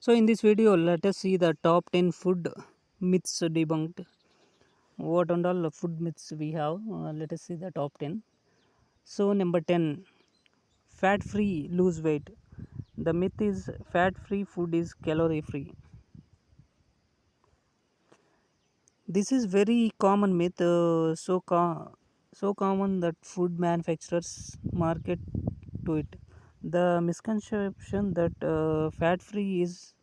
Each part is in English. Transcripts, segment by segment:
So in this video, let us see the top 10 food myths debunked. What and all food myths we have? Let us see the top 10. So number 10, fat free lose weight. The myth is fat free food is calorie free. This is very common myth, so common that food manufacturers market to it. The misconception that fat free is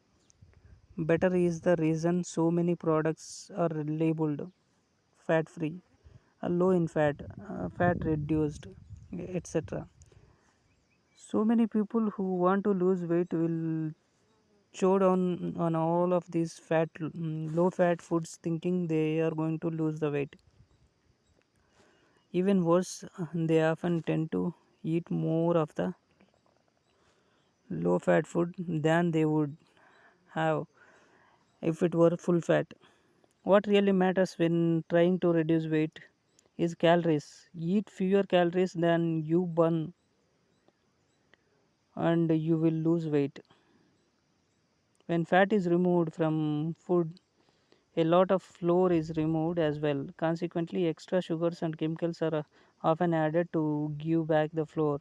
better is the reason so many products are labeled fat free, low in fat, fat reduced, etc. So many people who want to lose weight will chow down on all of these low fat foods thinking they are going to lose the weight. Even worse, they often tend to eat more of the low fat food than they would have if it were full fat. What really matters when trying to reduce weight is calories. Eat fewer calories than you burn and you will lose weight. When fat is removed from food, a lot of flour is removed as well. Consequently, extra sugars and chemicals are often added to give back the flour.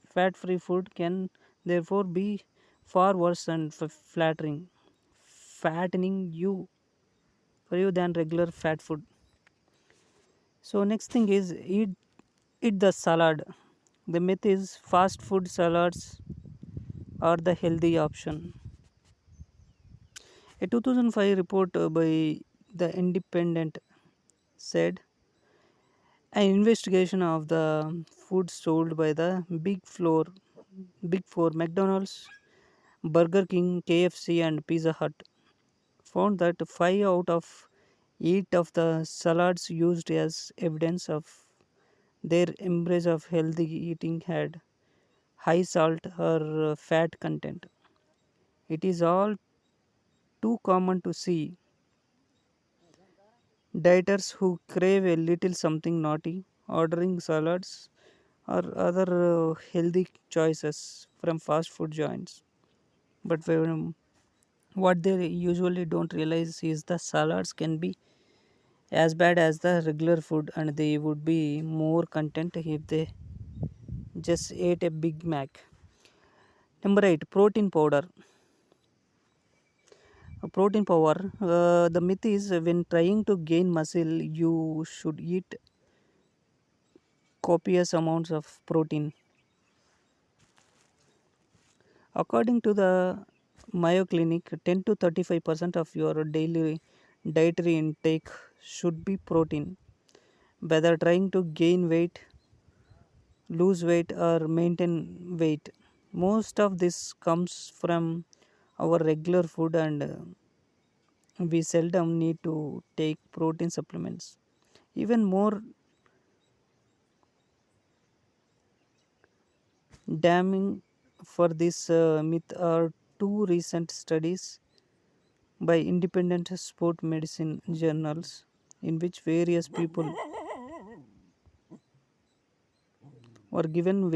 Fat free food can therefore be far worse and fattening you than regular fat food. So next thing is eat the salad. The myth is fast food salads are the healthy option. A 2005 report by the Independent said an investigation of the food sold by the Big Four McDonald's, Burger King, KFC, and Pizza Hut found that 5 out of 8 of the salads used as evidence of their embrace of healthy eating had high salt or fat content. It is all too common to see dieters who crave a little something naughty ordering salads or other healthy choices from fast food joints. But what they usually don't realize is the salads can be as bad as the regular food, and they would be more content if they just ate a Big Mac. Number 8, protein powder. Protein power. The myth is when trying to gain muscle, you should eat copious amounts of protein. According to the Mayo Clinic, 10 to 35% of your daily dietary intake should be protein. Whether trying to gain weight, lose weight, or maintain weight, most of this comes from our regular food, and we seldom need to take protein supplements. Even more damning for this myth are two recent studies by independent sport medicine journals in which various people were given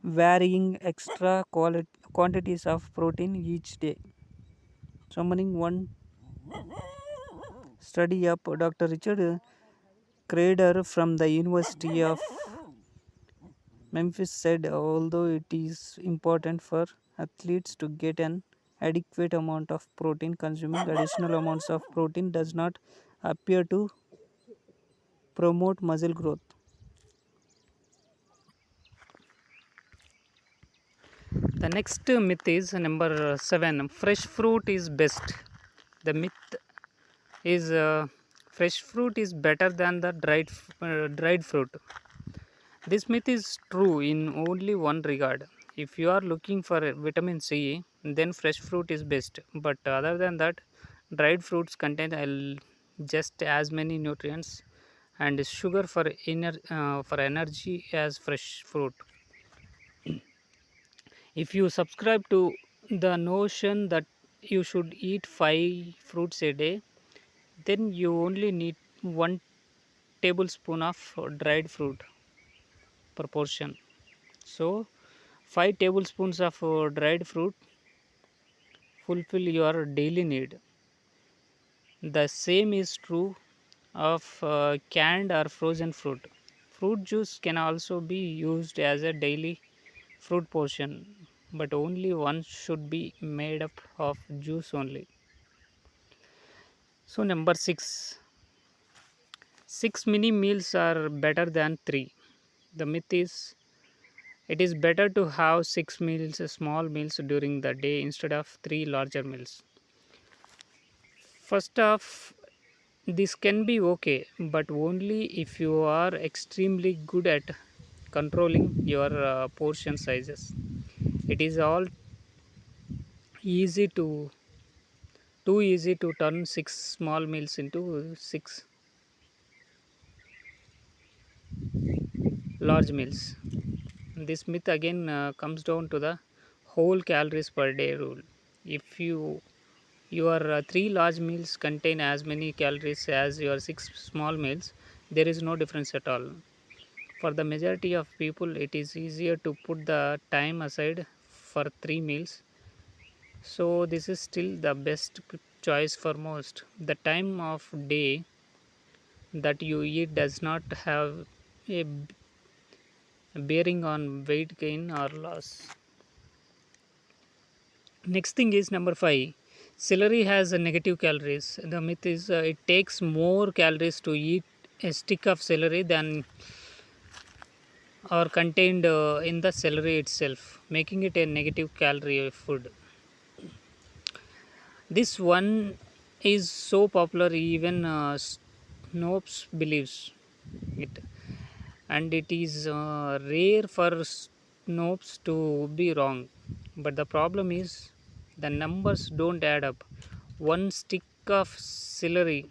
varying extra quantities of protein each day. Summoning one study up, Dr. Richard Crader from the University of Memphis said although it is important for athletes to get an adequate amount of protein, consuming additional amounts of protein does not appear to promote muscle growth. The next myth is number 7, fresh fruit is best. The myth is fresh fruit is better than the dried fruit. This myth is true in only one regard. If you are looking for vitamin C, then fresh fruit is best. But other than that, dried fruits contain just as many nutrients and sugar for energy as fresh fruit. If you subscribe to the notion that you should eat 5 fruits a day, then you only need 1 tablespoon of dried fruit per portion. So 5 tablespoons of dried fruit fulfill your daily need. The same is true of canned or frozen fruit. Fruit juice can also be used as a daily fruit portion, but only one should be made up of juice only. So, number six mini meals are better than three. The myth is it is better to have six meals, small meals during the day instead of three larger meals. First off, this can be okay, but only if you are extremely good at controlling your portion sizes. It is all easy to too easy to turn six small meals into six large meals. This myth again comes down to the whole calories per day rule. If your three large meals contain as many calories as your six small meals, there is no difference at all. For the majority of people, it is easier to put the time aside for three meals. So, this is still the best choice for most. The time of day that you eat does not have a bearing on weight gain or loss. Next thing is number 5. Celery has a negative calories. The myth is it takes more calories to eat a stick of celery than are contained in the celery itself, making it a negative calorie food. This one is so popular, even Snopes believes it, and it is rare for Snopes to be wrong. But the problem is the numbers don't add up. One stick of celery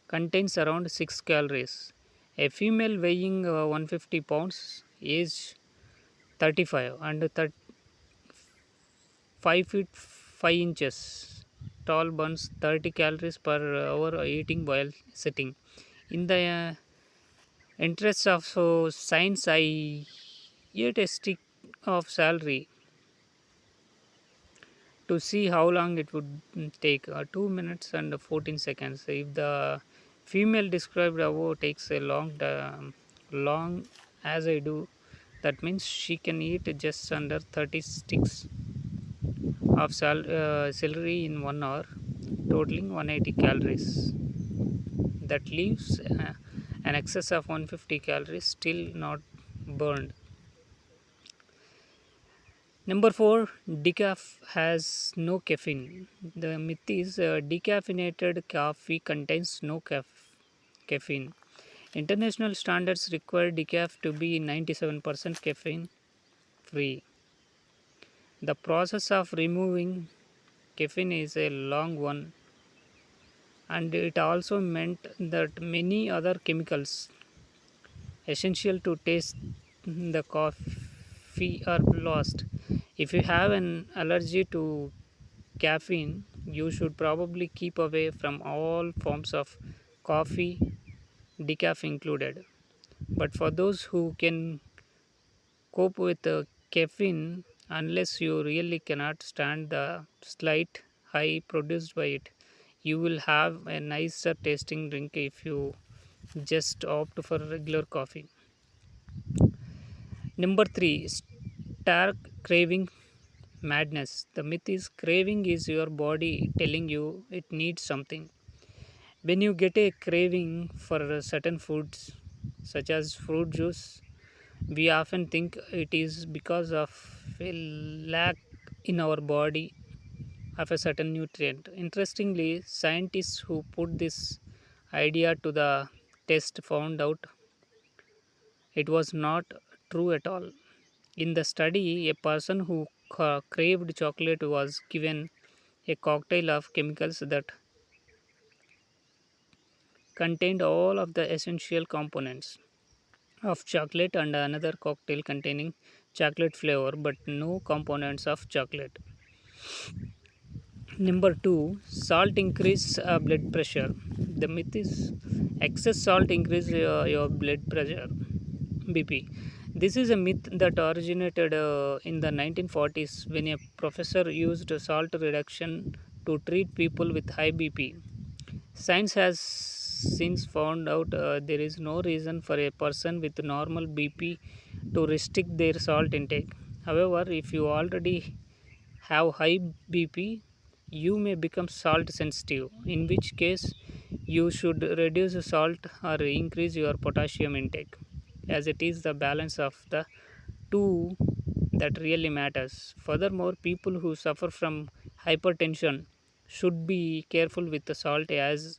contains around 6 calories. A female weighing 150 pounds, age 35, and 5 feet 5 inches tall burns 30 calories per hour eating while sitting. In the interest of science, I ate a stick of celery to see how long it would take 2 minutes and 14 seconds. If the female described above takes a long as I do, that means she can eat just under 30 sticks of celery in 1 hour, totaling 180 calories. That leaves an excess of 150 calories still not burned. Number 4, decaf has no caffeine. The myth is decaffeinated coffee contains no caffeine. International standards require decaf to be 97% caffeine free. The process of removing caffeine is a long one, and it also meant that many other chemicals essential to taste the coffee are lost. If you have an allergy to caffeine, you should probably keep away from all forms of coffee, decaf included. But for those who can cope with caffeine, unless you really cannot stand the slight high produced by it, you will have a nicer tasting drink if you just opt for regular coffee. Number 3, stark craving madness. The myth is craving is your body telling you it needs something. When you get a craving for certain foods, such as fruit juice, we often think it is because of a lack in our body of a certain nutrient. Interestingly, scientists who put this idea to the test found out it was not true at all. In the study, a person who craved chocolate was given a cocktail of chemicals that contained all of the essential components of chocolate and another cocktail containing chocolate flavor but no components of chocolate. Number 2, salt increase blood pressure. The myth is excess salt increase your blood pressure, BP. This is a myth that originated in the 1940s when a professor used salt reduction to treat people with high BP. Science has since found out there is no reason for a person with normal BP to restrict their salt intake. However, if you already have high BP, you may become salt sensitive, in which case you should reduce salt or increase your potassium intake, as it is the balance of the two that really matters. Furthermore, people who suffer from hypertension should be careful with the salt as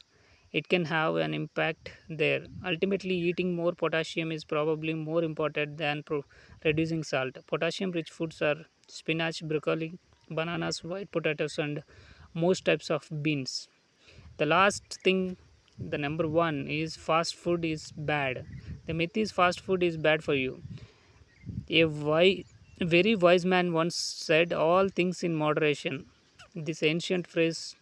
it can have an impact there. Ultimately, eating more potassium is probably more important than reducing salt. Potassium rich foods are spinach, broccoli, bananas, white potatoes, and most types of beans. The last thing, the number one, is fast food is bad. The myth is fast food is bad for you. Very wise man once said, "All things in moderation." This ancient phrase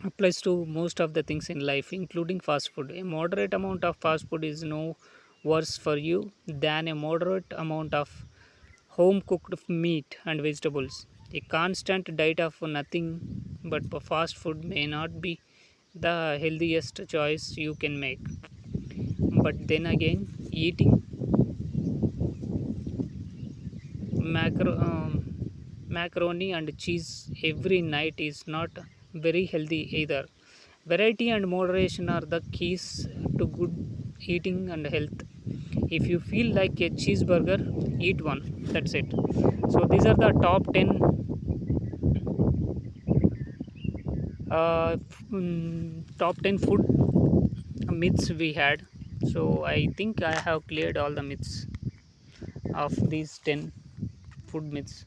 applies to most of the things in life, including fast food. A moderate amount of fast food is no worse for you than a moderate amount of home cooked meat and vegetables. A constant diet of nothing but fast food may not be the healthiest choice you can make. But then again, eating macro, macaroni and cheese every night is not very healthy either. Variety and moderation are the keys to good eating and health. If you feel like a cheeseburger, eat one. That's it. So these are the top 10 food myths we had. So I think I have cleared all the myths of these 10 food myths.